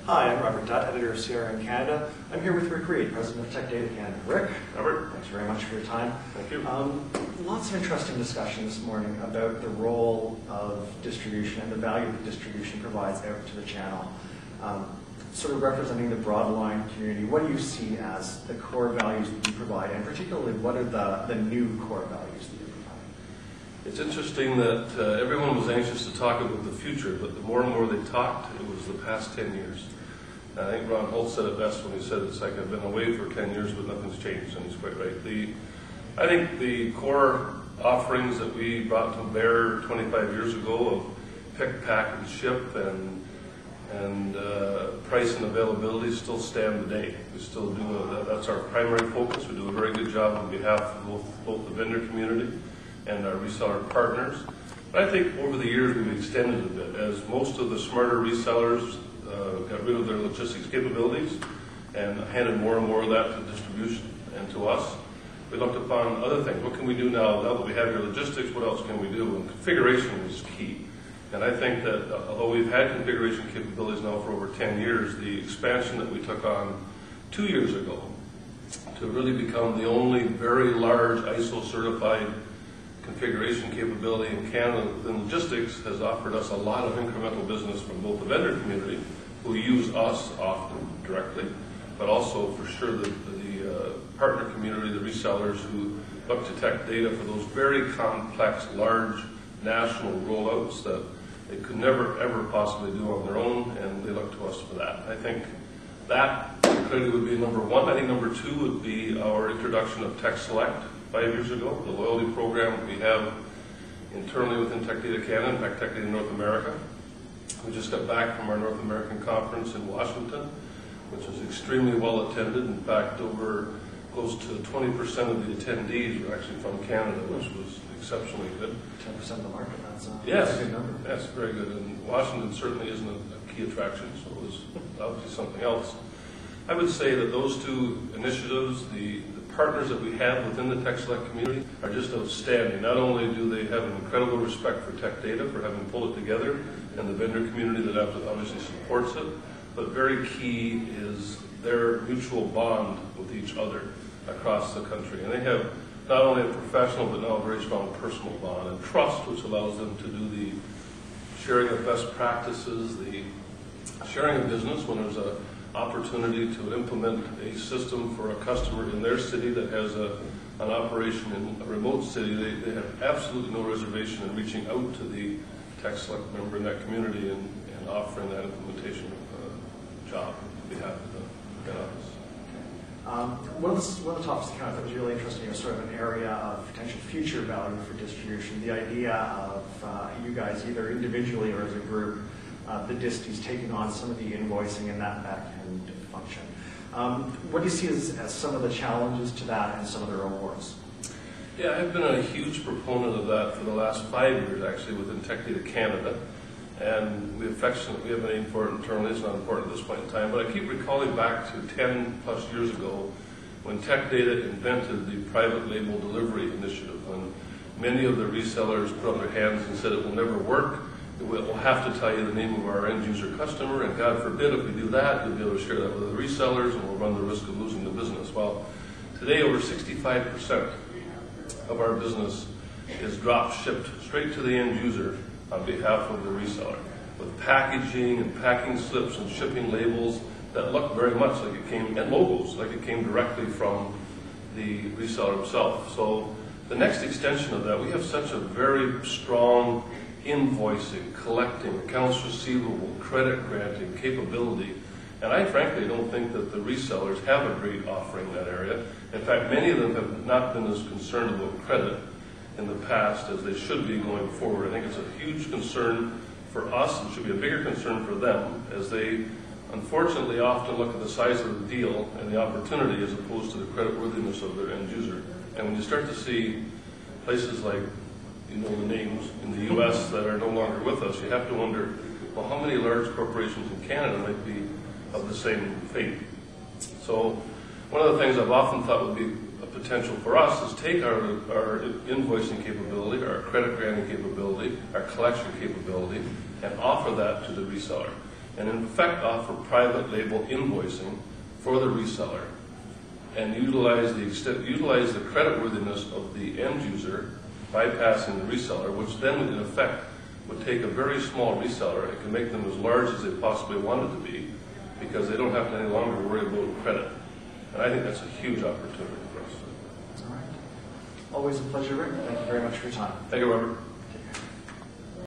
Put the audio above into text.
Hi, I'm Robert Dutt, editor of CRN Canada. I'm here with Rick Reid, president of Tech Data Canada. Rick? Robert. Thanks very much for your time. Thank you. Lots of interesting discussion this morning about the role of distribution and the value that distribution provides out to the channel. Sort of representing the broadline community, what do you see as the core values that you provide, and particularly what are the new core values that you provide? It's interesting that everyone was anxious to talk about the future, but the more and more they talked, it was the past 10 years. And I think Ron Holt said it best when he said it's like I've been away for 10 years, but nothing's changed, and he's quite right. I think the core offerings that we brought to bear 25 years ago of pick, pack, and ship, and price and availability still stand today. We still do that's our primary focus. We do a very good job on behalf of both the vendor community and our reseller partners. But I think over the years we've extended it a bit as most of the smarter resellers got rid of their logistics capabilities and handed more and more of that to distribution and to us. We looked upon other things. What can we do now that we have your logistics? What else can we do? And configuration is key. And I think that although we've had configuration capabilities now for over 10 years, the expansion that we took on 2 years ago to really become the only very large ISO certified configuration capability in Canada within logistics has offered us a lot of incremental business from both the vendor community, who use us often directly, but also for sure the partner community, the resellers who look to Tech Data for those very complex, large national rollouts that they could never, ever possibly do on their own, and they look to us for that. I think that clearly would be number one. I think number two would be our introduction of Tech Select 5 years ago, the loyalty program we have internally within Tech Data Canada, in fact, Tech Data North America. We just got back from our North American conference in Washington, which was extremely well attended. In fact, over close to 20% of the attendees were actually from Canada, which was exceptionally good. 10% of the market, that's a good number. Yes, very good. And Washington certainly isn't a key attraction, so it was obviously something else. I would say that those two initiatives, the partners that we have within the Tech Select community are just outstanding. Not only do they have an incredible respect for Tech Data, for having pulled it together, and the vendor community that obviously supports it, but very key is their mutual bond with each other across the country. And they have not only a professional, but now a very strong personal bond and trust, which allows them to do the sharing of best practices, the sharing of business when there's an opportunity to implement a system for a customer in their city that has an operation in a remote city. They have absolutely no reservation in reaching out to the Tech Select member in that community and offering that implementation job on behalf of the head office. One of the topics that was really interesting is sort of an area of potential future value for distribution. The idea of you guys, either individually or as a group, the disties taking on some of the invoicing and that back-end function. What do you see as some of the challenges to that and some of the rewards? Yeah, I've been a huge proponent of that for the last 5 years, actually, within Tech Data Canada. And we have a name for it internally. It's not important at this point in time, but I keep recalling back to 10 plus years ago when Tech Data invented the private label delivery initiative, when many of the resellers put up their hands and said it will never work. We'll have to tell you the name of our end user customer, and God forbid if we do that, you'll be able to share that with the resellers, and we'll run the risk of losing the business. Well, today over 65% of our business is drop shipped straight to the end user on behalf of the reseller, with packaging and packing slips and shipping labels that look very much like it came, and logos, like it came directly from the reseller himself. So the next extension of that, we have such a very strong invoicing, collecting, accounts receivable, credit granting capability, and I frankly don't think that the resellers have a great offering in that area. In fact, many of them have not been as concerned about credit in the past as they should be going forward. I think it's a huge concern for us, and should be a bigger concern for them, as they unfortunately often look at the size of the deal and the opportunity as opposed to the creditworthiness of their end user. And when you start to see places like, you know the names, in the U.S. that are no longer with us, you have to wonder, well, how many large corporations in Canada might be of the same fate? So one of the things I've often thought would be a potential for us is take our invoicing capability, our credit granting capability, our collection capability, and offer that to the reseller. and in effect offer private label invoicing for the reseller and utilize the creditworthiness of the end user, bypassing the reseller, which then in effect would take a very small reseller and can make them as large as they possibly wanted to be, because they don't have to any longer worry about credit. And I think that's a huge opportunity for us. All right. Always a pleasure, Rick. Thank you very much for your time. Thank you, Robert.